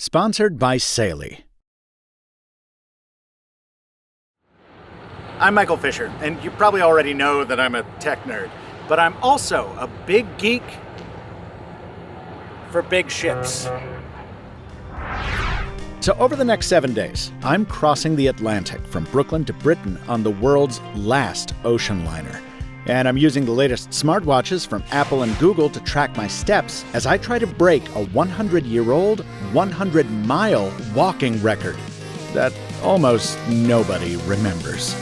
Sponsored by Saily. I'm Michael Fisher, and you probably already know that I'm a tech nerd, but I'm also a big geek for big ships. So over the next 7 days, I'm crossing the Atlantic from Brooklyn to Britain on the world's last ocean liner. And I'm using the latest smartwatches from Apple and Google to track my steps as I try to break a 100-year-old, 100-mile walking record that almost nobody remembers.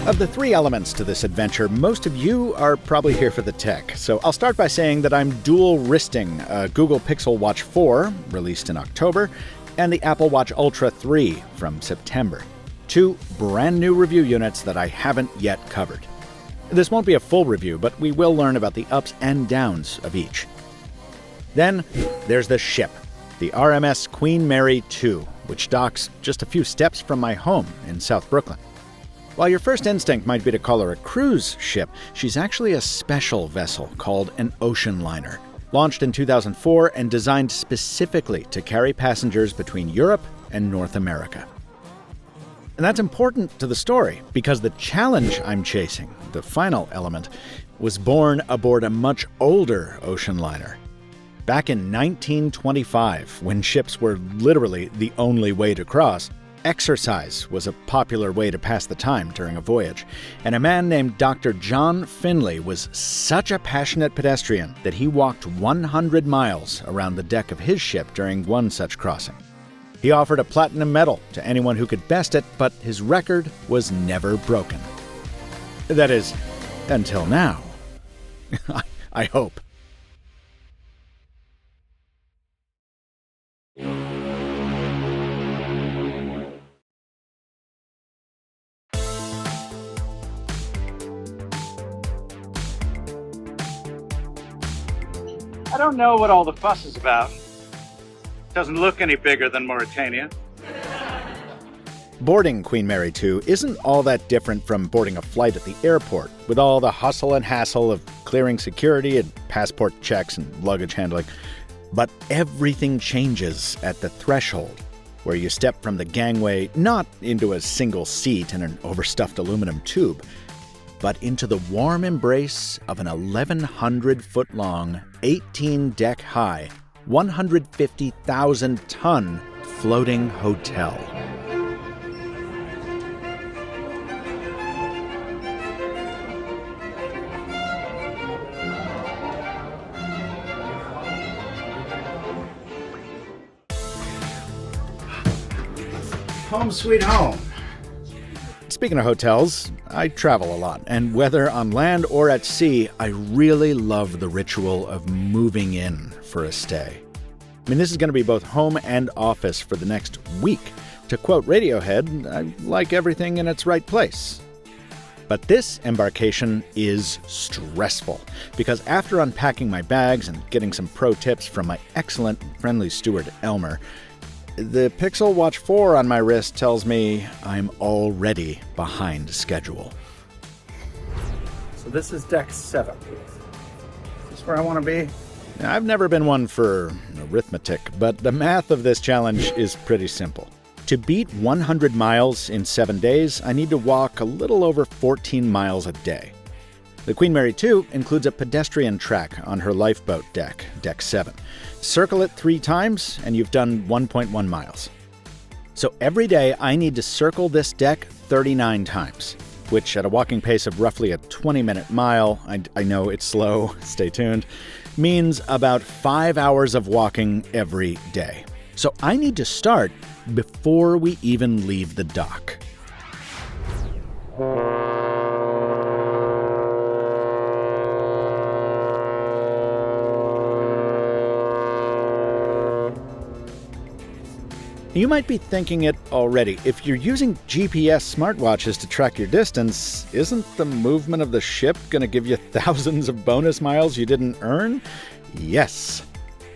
Of the three elements to this adventure, most of you are probably here for the tech. So I'll start by saying that I'm dual-wristing a Google Pixel Watch 4, released in October, and the Apple Watch Ultra 3 from September. Two brand new review units that I haven't yet covered. This won't be a full review, but we will learn about the ups and downs of each. Then there's the ship, the RMS Queen Mary 2, which docks just a few steps from my home in South Brooklyn. While your first instinct might be to call her a cruise ship, she's actually a special vessel called an ocean liner, launched in 2004 and designed specifically to carry passengers between Europe and North America. And that's important to the story, because the challenge I'm chasing, the final element, was born aboard a much older ocean liner. Back in 1925, when ships were literally the only way to cross, exercise was a popular way to pass the time during a voyage. And a man named Dr. John Finley was such a passionate pedestrian that he walked 100 miles around the deck of his ship during one such crossing. He offered a platinum medal to anyone who could best it, but his record was never broken. That is, until now. I hope. I don't know what all the fuss is about. Doesn't look any bigger than Mauritania. Boarding Queen Mary 2 isn't all that different from boarding a flight at the airport, with all the hustle and hassle of clearing security and passport checks and luggage handling. But everything changes at the threshold, where you step from the gangway not into a single seat in an overstuffed aluminum tube, but into the warm embrace of an 1,100-foot-long, 18-deck-high, 150,000-ton floating hotel. Home sweet home. Speaking of hotels, I travel a lot, and whether on land or at sea, I really love the ritual of moving in for a stay. I mean, this is going to be both home and office for the next week. To quote Radiohead, I like everything in its right place. But this embarkation is stressful, because after unpacking my bags and getting some pro tips from my excellent and friendly steward, Elmer, the Pixel Watch 4 on my wrist tells me I'm already behind schedule. So this is deck 7. Is this where I want to be? Now, I've never been one for arithmetic, but the math of this challenge is pretty simple. To beat 100 miles in 7 days, I need to walk a little over 14 miles a day. The Queen Mary 2 includes a pedestrian track on her lifeboat deck, deck 7. Circle it 3 times, and you've done 1.1 miles. So every day, I need to circle this deck 39 times, which at a walking pace of roughly a 20-minute mile, I know it's slow, stay tuned, means about 5 hours of walking every day. So I need to start before we even leave the dock. You might be thinking it already. If you're using GPS smartwatches to track your distance, isn't the movement of the ship going to give you thousands of bonus miles you didn't earn? Yes.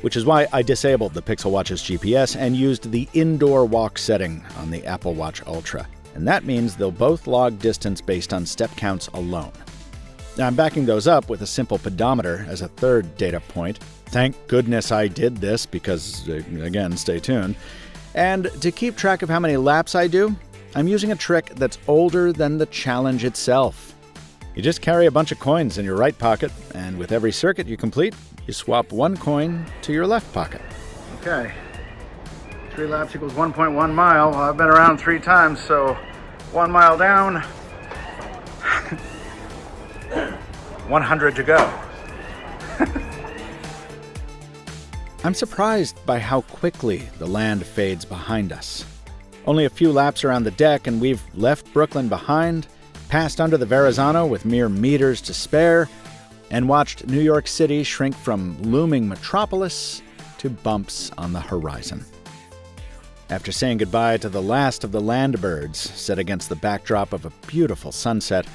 Which is why I disabled the Pixel Watch's GPS and used the indoor walk setting on the Apple Watch Ultra. And that means they'll both log distance based on step counts alone. I'm backing those up with a simple pedometer as a third data point. Thank goodness I did this because, again, stay tuned. And to keep track of how many laps I do, I'm using a trick that's older than the challenge itself. You just carry a bunch of coins in your right pocket, and with every circuit you complete, you swap one coin to your left pocket. Okay. 3 laps equals 1.1 mile. Well, I've been around 3 times, so 1 mile down, 100 to go. I'm surprised by how quickly the land fades behind us. Only a few laps around the deck and we've left Brooklyn behind, passed under the Verrazano with mere meters to spare, and watched New York City shrink from looming metropolis to bumps on the horizon. After saying goodbye to the last of the land birds set against the backdrop of a beautiful sunset,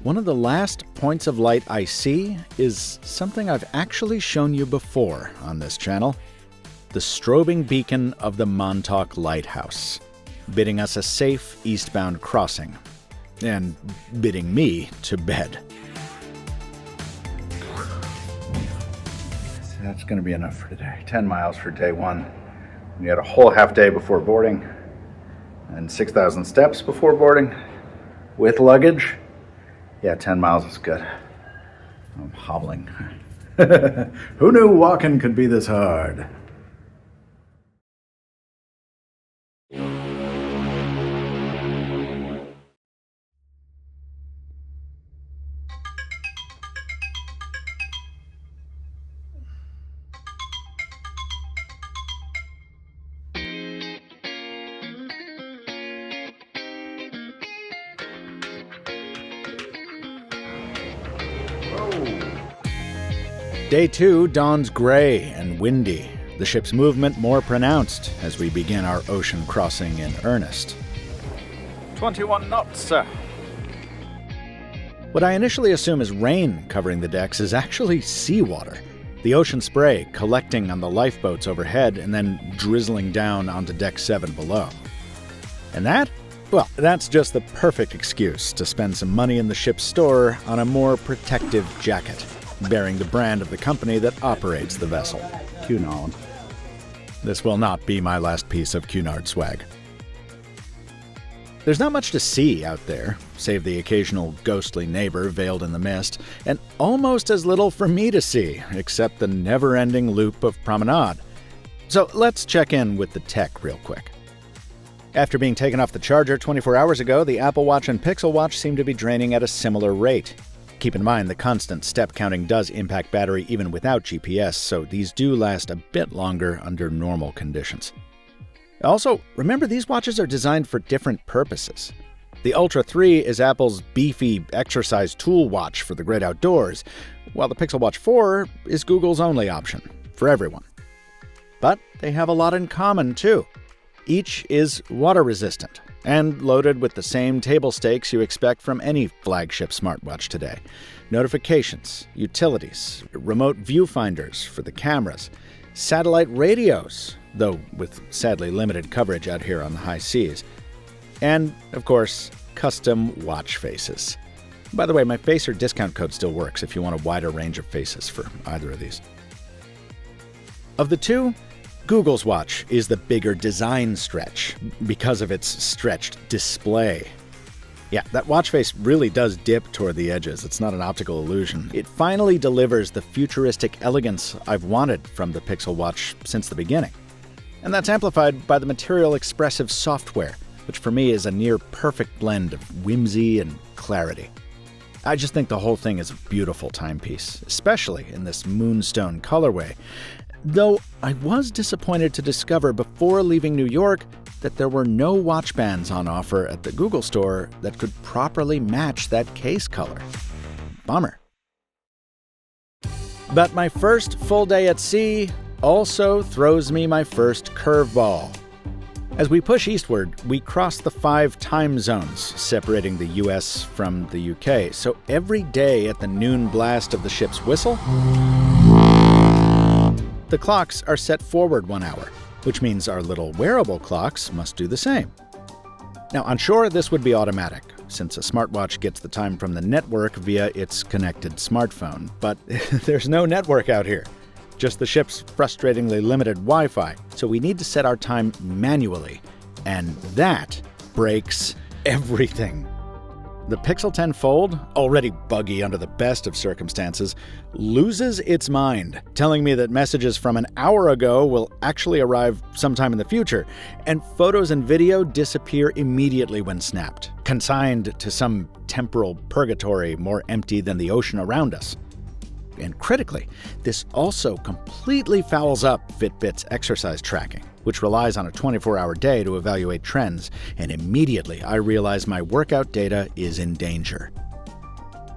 one of the last points of light I see is something I've actually shown you before on this channel. The strobing beacon of the Montauk Lighthouse, bidding us a safe eastbound crossing, and bidding me to bed. So that's going to be enough for today. 10 miles for day 1. We had a whole half day before boarding, and 6,000 steps before boarding, with luggage. Yeah, 10 miles is good. I'm hobbling. Who knew walking could be this hard? Day 2 dawns gray and windy, the ship's movement more pronounced as we begin our ocean crossing in earnest. 21 knots, sir. What I initially assume is rain covering the decks is actually seawater. The ocean spray collecting on the lifeboats overhead and then drizzling down onto deck 7 below. And that? Well, that's just the perfect excuse to spend some money in the ship's store on a more protective jacket, bearing the brand of the company that operates the vessel, Cunard. This will not be my last piece of Cunard swag. There's not much to see out there, save the occasional ghostly neighbor veiled in the mist, and almost as little for me to see, except the never-ending loop of promenade. So let's check in with the tech real quick. After being taken off the charger 24 hours ago, the Apple Watch and Pixel Watch seem to be draining at a similar rate. Keep in mind the constant step counting does impact battery even without GPS, so these do last a bit longer under normal conditions. Also, remember these watches are designed for different purposes. The Ultra 3 is Apple's beefy exercise tool watch for the great outdoors, while the Pixel Watch 4 is Google's only option for everyone. But they have a lot in common too. Each is water resistant and loaded with the same table stakes you expect from any flagship smartwatch today. Notifications, utilities, remote viewfinders for the cameras, satellite radios, though with sadly limited coverage out here on the high seas, and, of course, custom watch faces. By the way, my Facer discount code still works if you want a wider range of faces for either of these. Of the two, Google's watch is the bigger design stretch because of its stretched display. Yeah, that watch face really does dip toward the edges. It's not an optical illusion. It finally delivers the futuristic elegance I've wanted from the Pixel Watch since the beginning. And that's amplified by the Material Expressive software, which for me is a near perfect blend of whimsy and clarity. I just think the whole thing is a beautiful timepiece, especially in this moonstone colorway. Though I was disappointed to discover before leaving New York that there were no watch bands on offer at the Google store that could properly match that case color. Bummer. But my first full day at sea also throws me my first curveball. As we push eastward, we cross the 5 time zones separating the US from the UK. So every day at the noon blast of the ship's whistle, the clocks are set forward 1 hour, which means our little wearable clocks must do the same. Now, on shore, this would be automatic, since a smartwatch gets the time from the network via its connected smartphone. But there's no network out here, just the ship's frustratingly limited Wi-Fi, so we need to set our time manually, and that breaks everything. The Pixel 10 Fold, already buggy under the best of circumstances, loses its mind, telling me that messages from an hour ago will actually arrive sometime in the future, and photos and video disappear immediately when snapped, consigned to some temporal purgatory more empty than the ocean around us. And critically, this also completely fouls up Fitbit's exercise tracking, which relies on a 24-hour day to evaluate trends, and immediately I realize my workout data is in danger.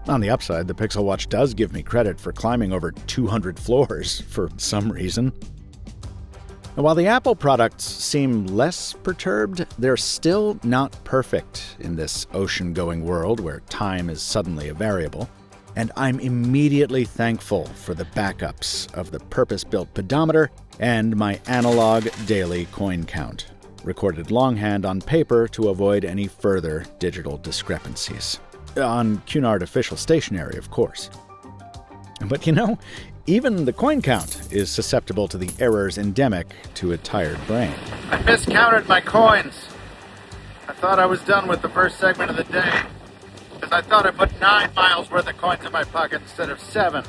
On the upside, the Pixel Watch does give me credit for climbing over 200 floors for some reason. And while the Apple products seem less perturbed, they're still not perfect in this ocean-going world where time is suddenly a variable. And I'm immediately thankful for the backups of the purpose-built pedometer and my analog daily coin count, recorded longhand on paper to avoid any further digital discrepancies. On Cunard official stationery, of course. But even the coin count is susceptible to the errors endemic to a tired brain. I miscounted my coins. I thought I was done with the first segment of the day, because I thought I put 9 miles worth of coins in my pocket instead of 7.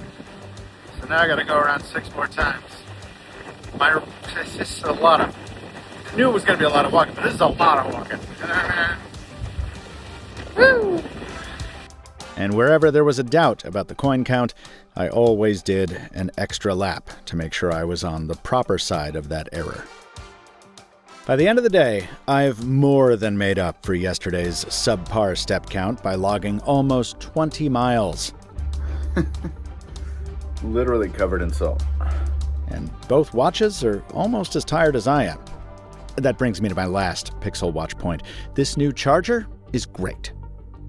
So now I gotta go around 6 more times. This is a lot of... I knew it was gonna be a lot of walking, but this is a lot of walking. Woo! And wherever there was a doubt about the coin count, I always did an extra lap to make sure I was on the proper side of that error. By the end of the day, I've more than made up for yesterday's subpar step count by logging almost 20 miles. Literally covered in salt. And both watches are almost as tired as I am. That brings me to my last Pixel Watch point. This new charger is great.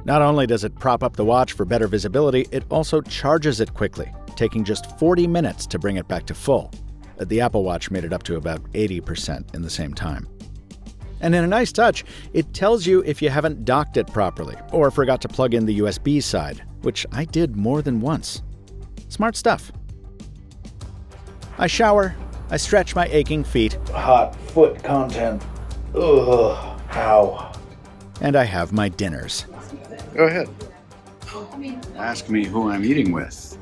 Not only does it prop up the watch for better visibility, it also charges it quickly, taking just 40 minutes to bring it back to full. The Apple Watch made it up to about 80% in the same time. And in a nice touch, it tells you if you haven't docked it properly or forgot to plug in the USB side, which I did more than once. Smart stuff. I shower, I stretch my aching feet. Hot foot content. Ugh. Ow. And I have my dinners. Go ahead. Ask me who I'm eating with.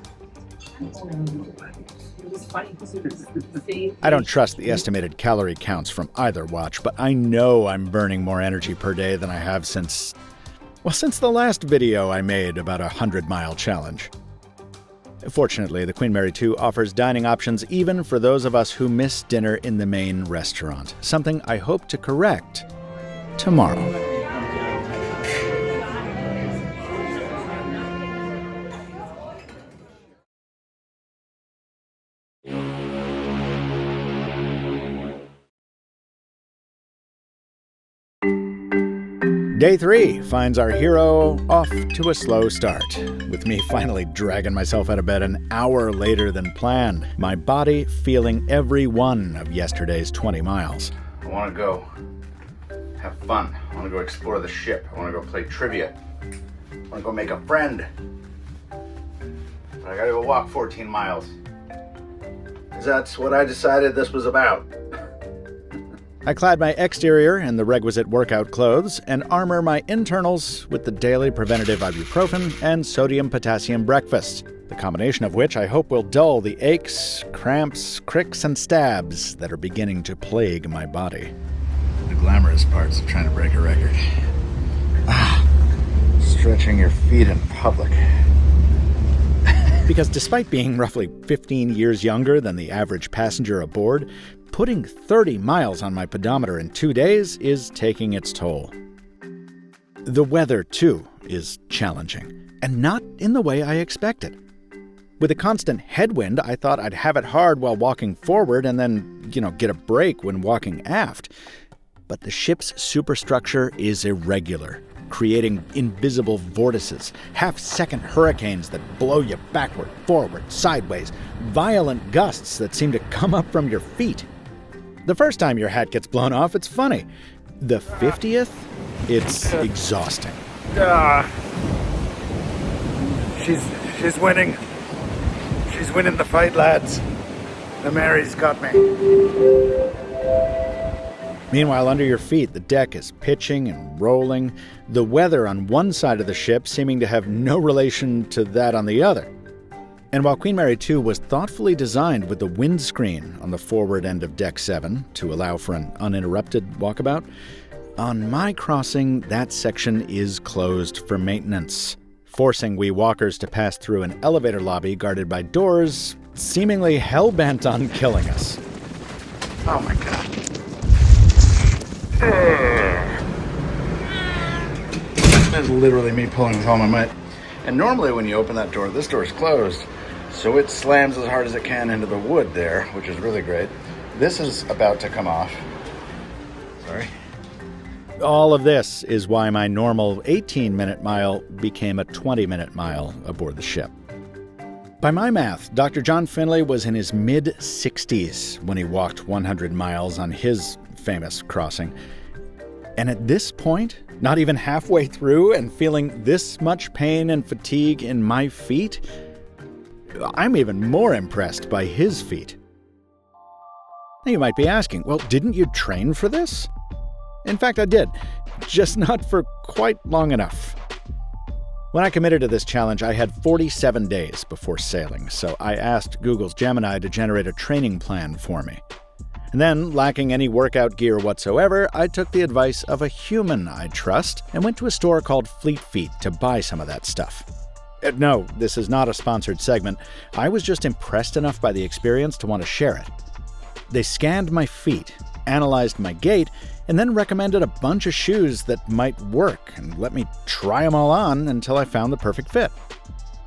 I don't trust the estimated calorie counts from either watch, but I know I'm burning more energy per day than I have since the last video I made about a 100-mile challenge. Fortunately, the Queen Mary 2 offers dining options even for those of us who miss dinner in the main restaurant, something I hope to correct tomorrow. Day 3 finds our hero off to a slow start, with me finally dragging myself out of bed an hour later than planned, my body feeling every one of yesterday's 20 miles. I want to go have fun. I want to go explore the ship. I want to go play trivia. I want to go make a friend. But I gotta go walk 14 miles. 'Cause that's what I decided this was about. I clad my exterior in the requisite workout clothes and armor my internals with the daily preventative ibuprofen and sodium-potassium breakfast, the combination of which I hope will dull the aches, cramps, cricks, and stabs that are beginning to plague my body. The glamorous parts of trying to break a record. Stretching your feet in public. Because despite being roughly 15 years younger than the average passenger aboard, putting 30 miles on my pedometer in 2 days is taking its toll. The weather, too, is challenging, and not in the way I expected. With a constant headwind, I thought I'd have it hard while walking forward and then, get a break when walking aft. But the ship's superstructure is irregular, creating invisible vortices, half-second hurricanes that blow you backward, forward, sideways, violent gusts that seem to come up from your feet. The first time your hat gets blown off, it's funny. The 50th, it's exhausting. She's winning. She's winning the fight, lads. The Mary's got me. Meanwhile, under your feet, the deck is pitching and rolling, the weather on one side of the ship seeming to have no relation to that on the other. And while Queen Mary 2 was thoughtfully designed with the windscreen on the forward end of Deck 7 to allow for an uninterrupted walkabout, on my crossing, that section is closed for maintenance, forcing we walkers to pass through an elevator lobby guarded by doors seemingly hell-bent on killing us. Oh my god. That's literally me pulling with all my might. And normally when you open that door, this door is closed, so it slams as hard as it can into the wood there, which is really great. This is about to come off. Sorry. All of this is why my normal 18-minute mile became a 20-minute mile aboard the ship. By my math, Dr. John Finley was in his mid-60s when he walked 100 miles on his famous crossing. And at this point, not even halfway through and feeling this much pain and fatigue in my feet, I'm even more impressed by his feat. Now you might be asking, well, didn't you train for this? In fact, I did, just not for quite long enough. When I committed to this challenge, I had 47 days before sailing, so I asked Google's Gemini to generate a training plan for me. And then, lacking any workout gear whatsoever, I took the advice of a human I trust and went to a store called Fleet Feet to buy some of that stuff. No, this is not a sponsored segment. I was just impressed enough by the experience to want to share it. They scanned my feet, analyzed my gait, and then recommended a bunch of shoes that might work and let me try them all on until I found the perfect fit.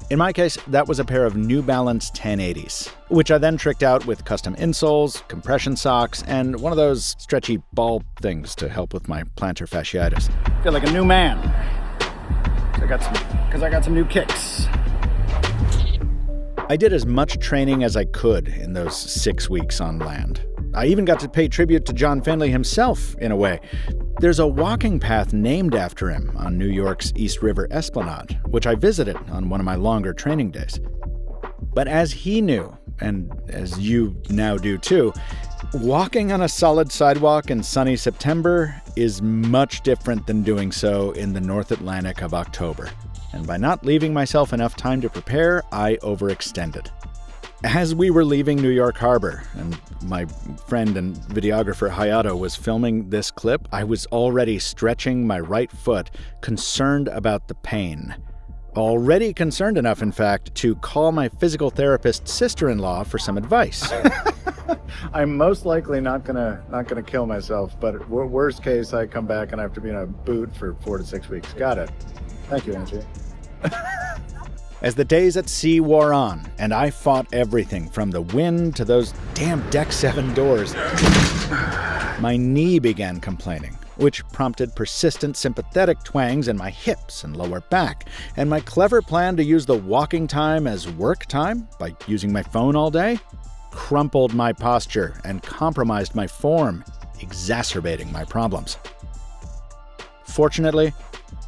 In my case, that was a pair of New Balance 1080s, which I then tricked out with custom insoles, compression socks, and one of those stretchy ball things to help with my plantar fasciitis. I feel like a new man. Because I got some new kicks. I did as much training as I could in those 6 weeks on land. I even got to pay tribute to John Finley himself, in a way. There's a walking path named after him on New York's East River Esplanade, which I visited on one of my longer training days. But as he knew, and as you now do too, walking on a solid sidewalk in sunny September is much different than doing so in the North Atlantic of October. And by not leaving myself enough time to prepare, I overextended. As we were leaving New York Harbor, and my friend and videographer Hayato was filming this clip, I was already stretching my right foot, concerned about the pain. Already concerned enough, in fact, to call my physical therapist sister-in-law for some advice. I'm most likely not gonna kill myself, but worst case, I come back and I have to be in a boot for 4 to 6 weeks. Got it. Thank you, Angie. As the days at sea wore on, and I fought everything from the wind to those damn Deck 7 doors, my knee began complaining, which prompted persistent sympathetic twangs in my hips and lower back, and my clever plan to use the walking time as work time by using my phone all day crumpled my posture and compromised my form, exacerbating my problems. Fortunately,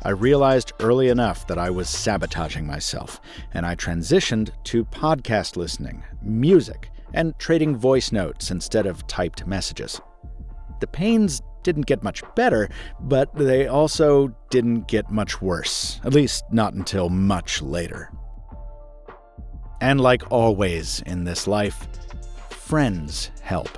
I realized early enough that I was sabotaging myself, and I transitioned to podcast listening, music, and trading voice notes instead of typed messages. The pains didn't get much better, but they also didn't get much worse, at least not until much later. And like always in this life, friends help.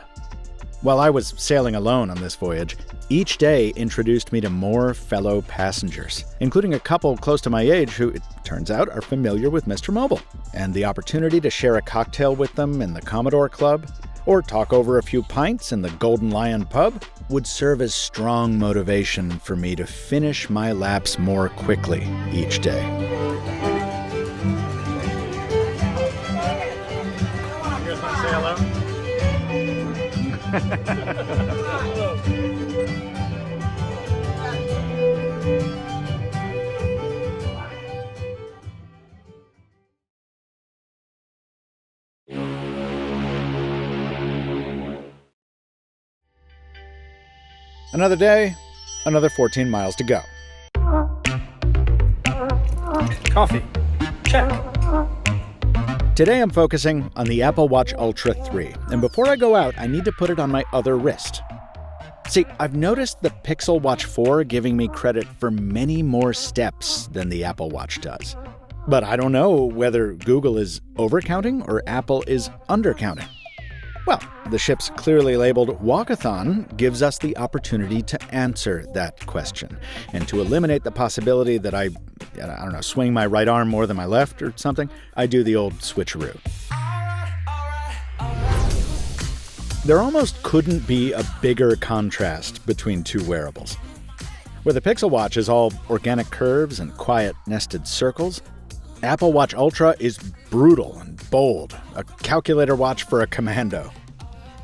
While I was sailing alone on this voyage, each day introduced me to more fellow passengers, including a couple close to my age who, it turns out, are familiar with MrMobile. And the opportunity to share a cocktail with them in the Commodore Club, or talk over a few pints in the Golden Lion pub, would serve as strong motivation for me to finish my laps more quickly each day. You guys want to say hello? Another day, another 14 miles to go. Coffee. Check. Today I'm focusing on the Apple Watch Ultra 3, and before I go out, I need to put it on my other wrist. See, I've noticed the Pixel Watch 4 giving me credit for many more steps than the Apple Watch does. But I don't know whether Google is overcounting or Apple is undercounting. Well, the ship's clearly labeled Walkathon gives us the opportunity to answer that question, and to eliminate the possibility that I swing my right arm more than my left or something, I do the old switcheroo. There almost couldn't be a bigger contrast between two wearables. Where the Pixel Watch is all organic curves and quiet nested circles, Apple Watch Ultra is brutal and bold, a calculator watch for a commando.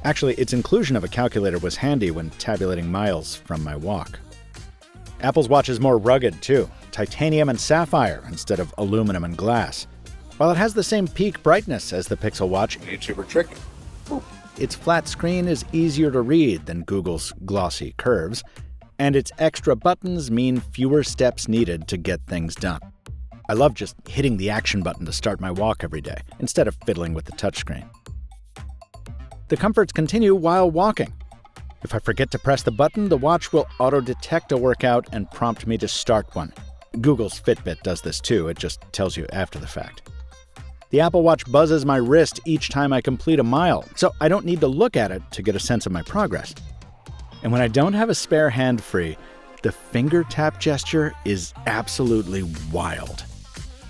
Actually, its inclusion of a calculator was handy when tabulating miles from my walk. Apple's watch is more rugged, too, titanium and sapphire instead of aluminum and glass. While it has the same peak brightness as the Pixel Watch, It's super tricky. its flat screen is easier to read than Google's glossy curves, and its extra buttons mean fewer steps needed to get things done. I love just hitting the action button to start my walk every day, instead of fiddling with the touchscreen. The comforts continue while walking. If I forget to press the button, the watch will auto-detect a workout and prompt me to start one. Google's Fitbit does this too, it just tells you after the fact. The Apple Watch buzzes my wrist each time I complete a mile, so I don't need to look at it to get a sense of my progress. And when I don't have a spare hand free, the finger tap gesture is absolutely wild.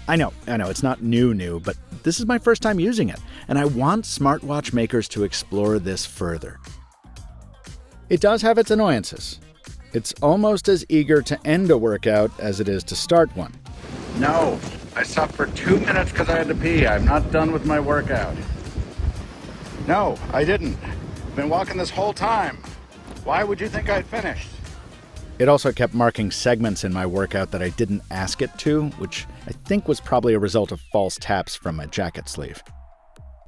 I know, it's not new, but this is my first time using it, and I want smartwatch makers to explore this further. It does have its annoyances. It's almost as eager to end a workout as it is to start one. No, I stopped for 2 minutes because I had to pee. I'm not done with my workout. No, I didn't. Been walking this whole time. Why would you think I'd finished? It also kept marking segments in my workout that I didn't ask it to, which I think was probably a result of false taps from my jacket sleeve.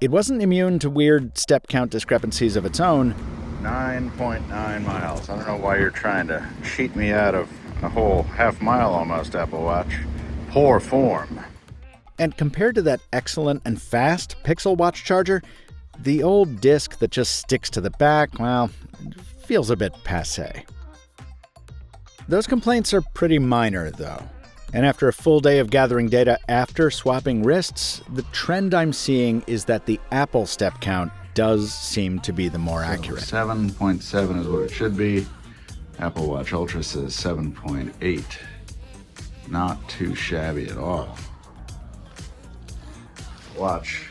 It wasn't immune to weird step count discrepancies of its own. 9.9 miles. I don't know why you're trying to cheat me out of a whole half mile almost, Apple Watch. Poor form. And compared to that excellent and fast Pixel Watch charger, the old disc that just sticks to the back, well, feels a bit passé. Those complaints are pretty minor, though. And after a full day of gathering data after swapping wrists, the trend I'm seeing is that the Apple step count does seem to be the more accurate. 7.7 is what it should be. Apple Watch Ultra says 7.8. Not too shabby at all. Watch,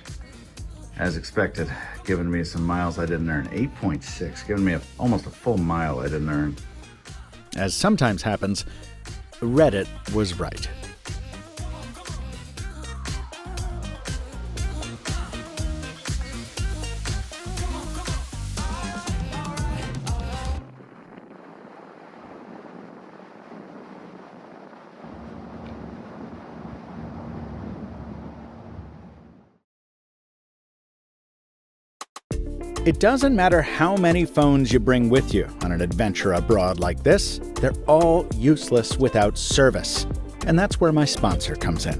as expected, giving me some miles I didn't earn. 8.6, giving me almost a full mile I didn't earn. As sometimes happens, Reddit was right. It doesn't matter how many phones you bring with you on an adventure abroad like this, they're all useless without service. And that's where my sponsor comes in.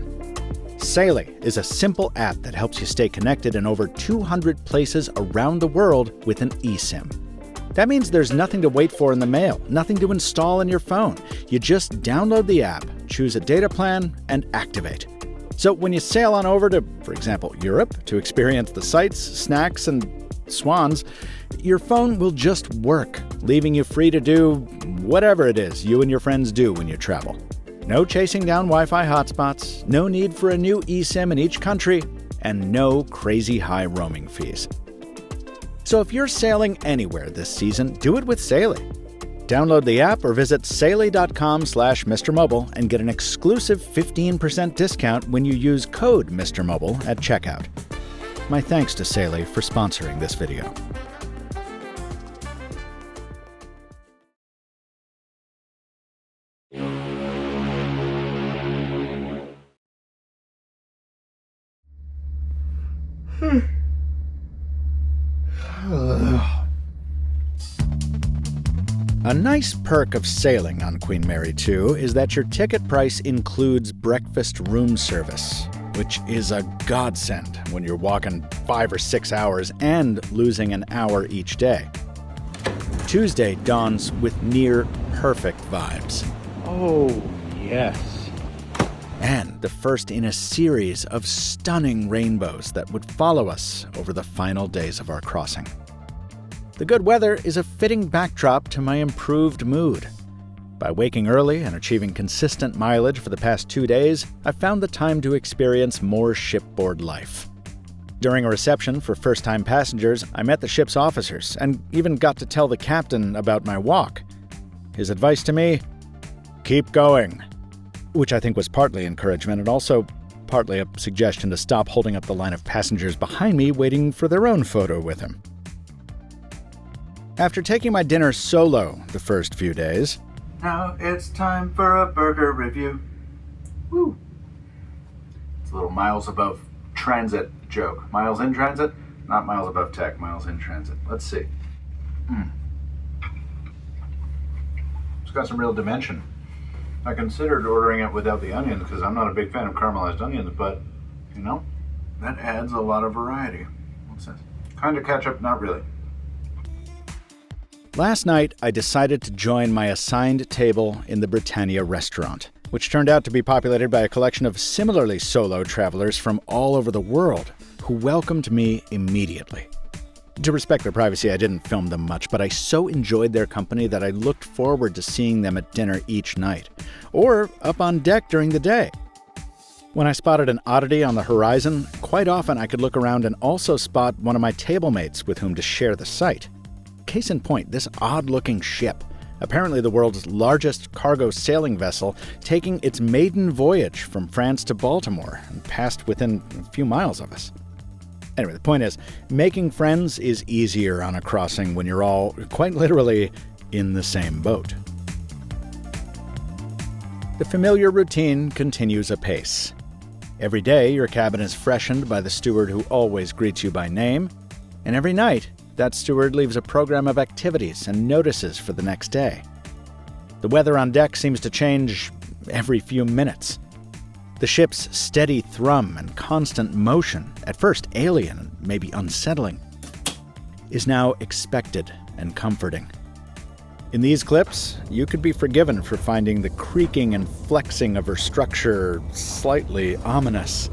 Saily is a simple app that helps you stay connected in over 200 places around the world with an eSIM. That means there's nothing to wait for in the mail, nothing to install in your phone. You just download the app, choose a data plan, and activate. So when you sail on over to, for example, Europe to experience the sights, snacks, and swans, your phone will just work, leaving you free to do whatever it is you and your friends do when you travel. No chasing down Wi-Fi hotspots, no need for a new eSIM in each country, and no crazy high roaming fees. So if you're sailing anywhere this season, do it with Saily. Download the app or visit saily.com/MrMobile and get an exclusive 15% discount when you use code MrMobile at checkout. My thanks to Saily for sponsoring this video. A nice perk of sailing on Queen Mary 2 is that your ticket price includes breakfast room service, which is a godsend when you're walking 5 or 6 hours and losing an hour each day. Tuesday dawns with near perfect vibes. Oh, yes. And the first in a series of stunning rainbows that would follow us over the final days of our crossing. The good weather is a fitting backdrop to my improved mood. By waking early and achieving consistent mileage for the past 2 days, I've found the time to experience more shipboard life. During a reception for first-time passengers, I met the ship's officers and even got to tell the captain about my walk. His advice to me? Keep going. Which I think was partly encouragement and also partly a suggestion to stop holding up the line of passengers behind me waiting for their own photo with him. After taking my dinner solo the first few days, Now it's time for a burger review. Woo! It's a little miles above transit joke. Miles in transit? Not miles above tech, miles in transit. Let's see. It's got some real dimension. I considered ordering it without the onions because I'm not a big fan of caramelized onions, but, that adds a lot of variety. What's this? Kind of ketchup, not really. last night I decided to join my assigned table in the Britannia restaurant, which turned out to be populated by a collection of similarly solo travelers from all over the world who welcomed me immediately. To respect their privacy, I didn't film them much, but I so enjoyed their company that I looked forward to seeing them at dinner each night, or up on deck during the day. When I spotted an oddity on the horizon, quite often I could look around and also spot one of my table mates with whom to share the sight. Case in point, this odd-looking ship, apparently the world's largest cargo sailing vessel, taking its maiden voyage from France to Baltimore and passed within a few miles of us. Anyway, the point is, making friends is easier on a crossing when you're all, quite literally, in the same boat. The familiar routine continues apace. Every day, your cabin is freshened by the steward who always greets you by name, and every night, that steward leaves a program of activities and notices for the next day. The weather on deck seems to change every few minutes. The ship's steady thrum and constant motion, at first alien and maybe unsettling, is now expected and comforting. In these clips, you could be forgiven for finding the creaking and flexing of her structure slightly ominous.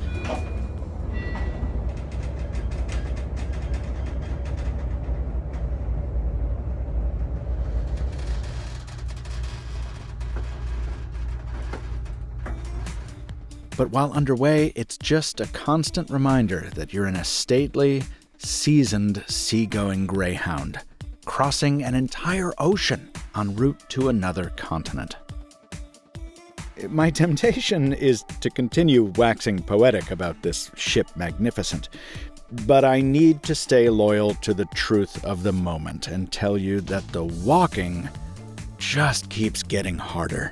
But while underway, it's just a constant reminder that you're in a stately, seasoned seagoing greyhound, crossing an entire ocean en route to another continent. My temptation is to continue waxing poetic about this ship magnificent, but I need to stay loyal to the truth of the moment and tell you that the walking just keeps getting harder.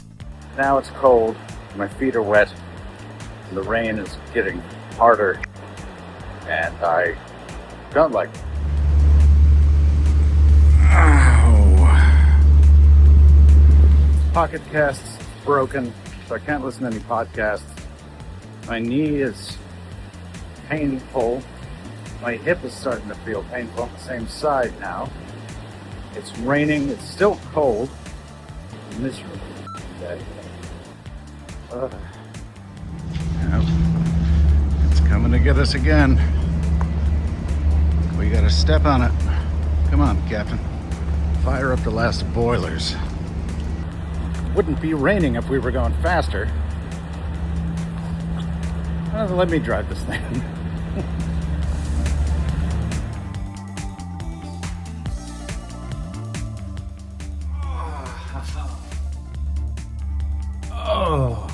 Now it's cold, my feet are wet, and the rain is getting harder, and I don't like it. Pocket Cast's broken, so I can't listen to any podcasts. My knee is painful. My hip is starting to feel painful on the same side now. It's raining, it's still cold. Miserable day. It's coming to get us again. We gotta step on it. Come on, Captain. Fire up the last boilers. Wouldn't be raining if we were going faster. Let me drive this thing. Oh.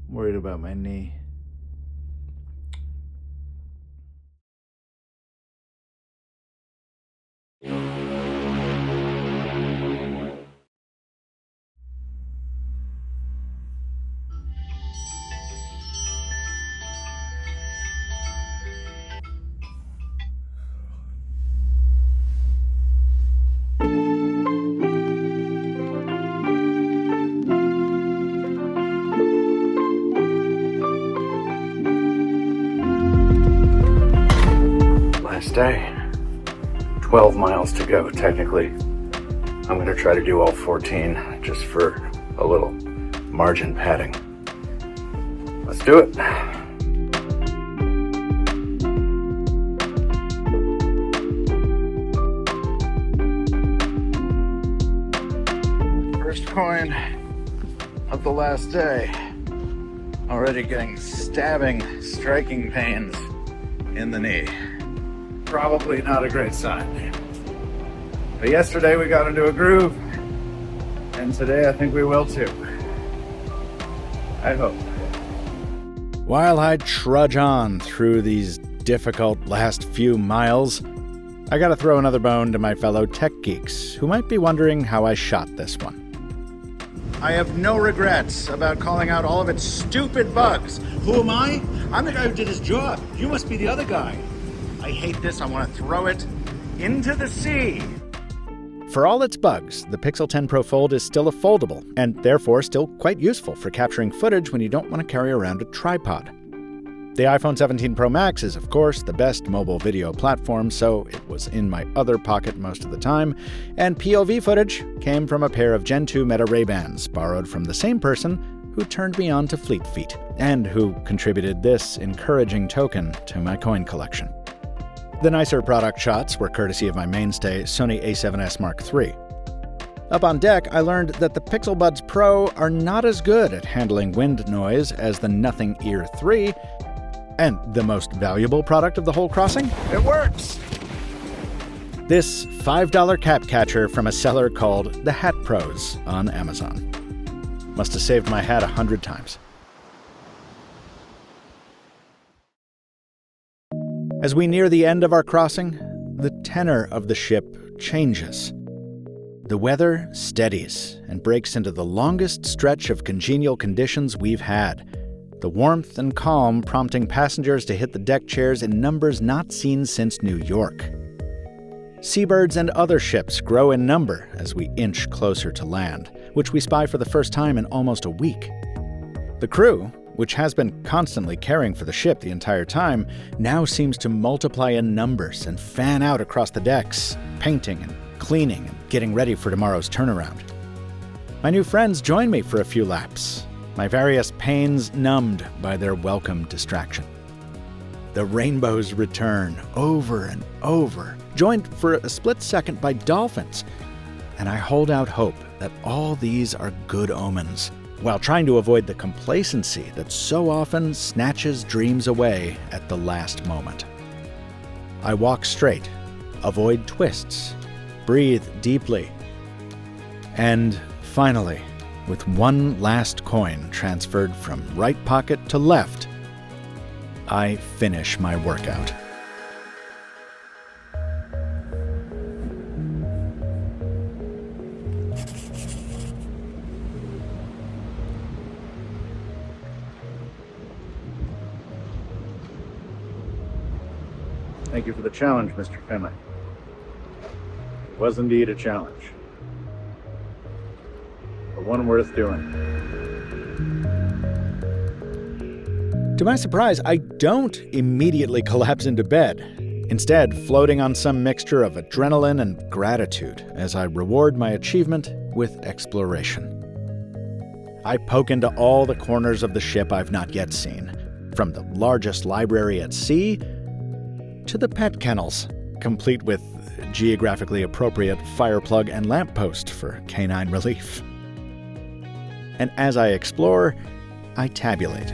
Worried about my knee. day. 12 miles to go, technically. I'm gonna try to do all 14, just for a little margin padding. Let's do it. First coin of the last day. Already getting striking pains in the knee. Probably not a great sign. But yesterday we got into a groove, and today I think we will too. I hope. While I trudge on through these difficult last few miles, I gotta throw another bone to my fellow tech geeks who might be wondering how I shot this one. I have no regrets about calling out all of its stupid bugs. Who am I? I'm the guy who did his job. You must be the other guy. I hate this. I want to throw it into the sea. For all its bugs, the Pixel 10 Pro Fold is still a foldable, and therefore still quite useful for capturing footage when you don't want to carry around a tripod. The iPhone 17 Pro Max is, of course, the best mobile video platform, so it was in my other pocket most of the time, and POV footage came from a pair of Gen 2 Meta Ray-Bans, borrowed from the same person who turned me on to Fleet Feet, and who contributed this encouraging token to my coin collection. The nicer product shots were courtesy of my mainstay, Sony a7S Mark III. Up on deck, I learned that the Pixel Buds Pro are not as good at handling wind noise as the Nothing Ear 3, and the most valuable product of the whole crossing? It works! This $5 cap catcher from a seller called The Hat Pros on Amazon. Must have saved my hat 100 times. As we near the end of our crossing, the tenor of the ship changes. The weather steadies and breaks into the longest stretch of congenial conditions we've had. The warmth and calm prompting passengers to hit the deck chairs in numbers not seen since New York. Seabirds and other ships grow in number as we inch closer to land, which we spy for the first time in almost a week. The crew, which has been constantly caring for the ship the entire time, now seems to multiply in numbers and fan out across the decks, painting and cleaning and getting ready for tomorrow's turnaround. My new friends join me for a few laps, my various pains numbed by their welcome distraction. The rainbows return over and over, joined for a split second by dolphins, and I hold out hope that all these are good omens, while trying to avoid the complacency that so often snatches dreams away at the last moment. I walk straight, avoid twists, breathe deeply, and finally, with one last coin transferred from right pocket to left, I finish my workout. Thank you for the challenge, Mr. Finley. It was indeed a challenge, but one worth doing. To my surprise, I don't immediately collapse into bed, instead floating on some mixture of adrenaline and gratitude as I reward my achievement with exploration. I poke into all the corners of the ship I've not yet seen, from the largest library at sea to the pet kennels, complete with geographically appropriate fire plug and lamppost for canine relief. And as I explore, I tabulate.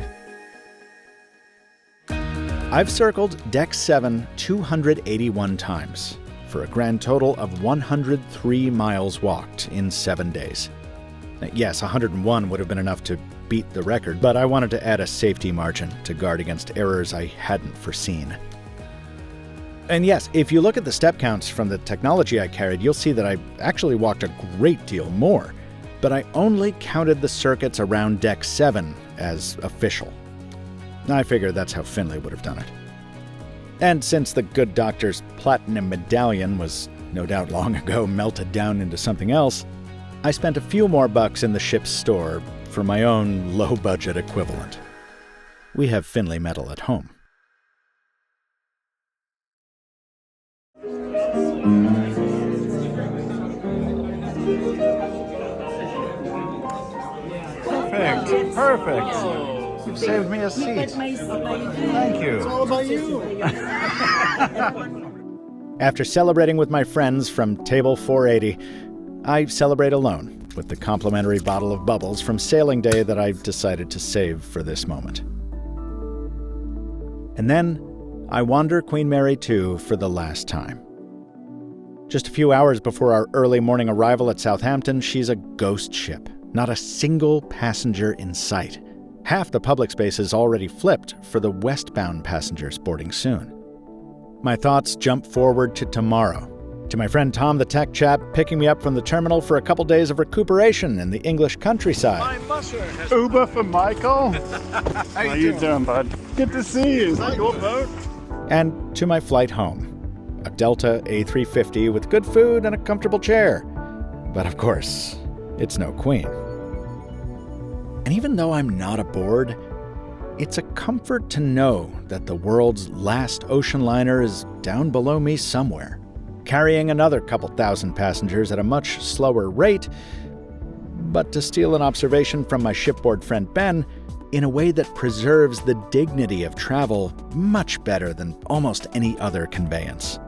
I've circled Deck 7 281 times, for a grand total of 103 miles walked in 7 days. Yes, 101 would have been enough to beat the record, but I wanted to add a safety margin to guard against errors I hadn't foreseen. And yes, if you look at the step counts from the technology I carried, you'll see that I actually walked a great deal more, but I only counted the circuits around Deck 7 as official. I figure that's how Finley would have done it. And since the good doctor's platinum medallion was no doubt long ago melted down into something else, I spent a few more bucks in the ship's store for my own low-budget equivalent. We have Finley metal at home. Perfect. You've saved me a seat. Thank you. It's all about you. After celebrating with my friends from table 480, I celebrate alone with the complimentary bottle of bubbles from sailing day that I've decided to save for this moment. And then I wander Queen Mary 2 for the last time. Just a few hours before our early morning arrival at Southampton, she's a ghost ship. Not a single passenger in sight. Half the public space is already flipped for the westbound passengers boarding soon. My thoughts jump forward to tomorrow, to my friend Tom the tech chap picking me up from the terminal for a couple days of recuperation in the English countryside. Uber for Michael? How you doing, bud? Good to see you. Is that your boat? And to my flight home, a Delta A350 with good food and a comfortable chair. But of course, it's no Queen. And even though I'm not aboard, it's a comfort to know that the world's last ocean liner is down below me somewhere, carrying another couple thousand passengers at a much slower rate, but to steal an observation from my shipboard friend Ben, in a way that preserves the dignity of travel much better than almost any other conveyance.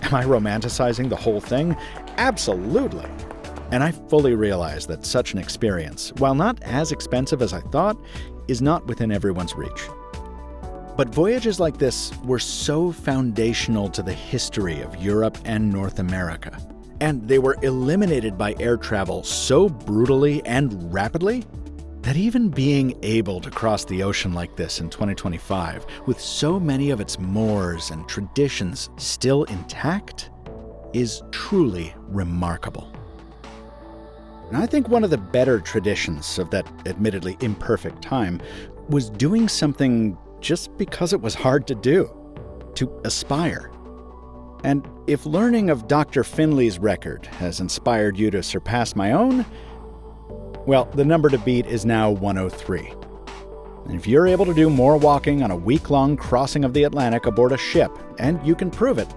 Am I romanticizing the whole thing? Absolutely. And I fully realize that such an experience, while not as expensive as I thought, is not within everyone's reach. But voyages like this were so foundational to the history of Europe and North America, and they were eliminated by air travel so brutally and rapidly that even being able to cross the ocean like this in 2025, with so many of its mores and traditions still intact, is truly remarkable. And I think one of the better traditions of that admittedly imperfect time was doing something just because it was hard to do, to aspire. And if learning of Dr. Finley's record has inspired you to surpass my own, well, the number to beat is now 103. And if you're able to do more walking on a week-long crossing of the Atlantic aboard a ship, and you can prove it,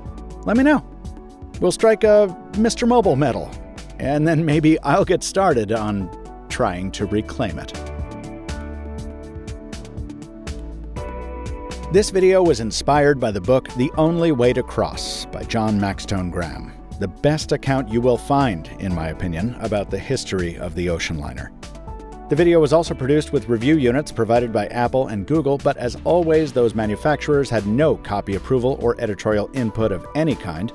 let me know. We'll strike a MrMobile medal, and then maybe I'll get started on trying to reclaim it. This video was inspired by the book The Only Way to Cross by John Maxtone Graham, the best account you will find, in my opinion, about the history of the ocean liner. The video was also produced with review units provided by Apple and Google, but as always, those manufacturers had no copy approval or editorial input of any kind,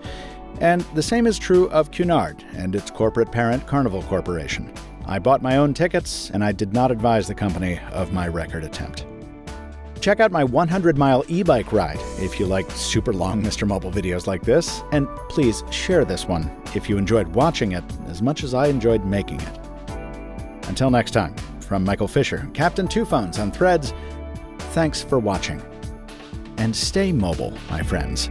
and the same is true of Cunard and its corporate parent Carnival Corporation. I bought my own tickets, and I did not advise the company of my record attempt. Check out my 100-mile e-bike ride if you like super long MrMobile videos like this, and please share this one if you enjoyed watching it as much as I enjoyed making it. Until next time, from Michael Fisher, Captain Two Phones on Threads, thanks for watching. And stay mobile, my friends.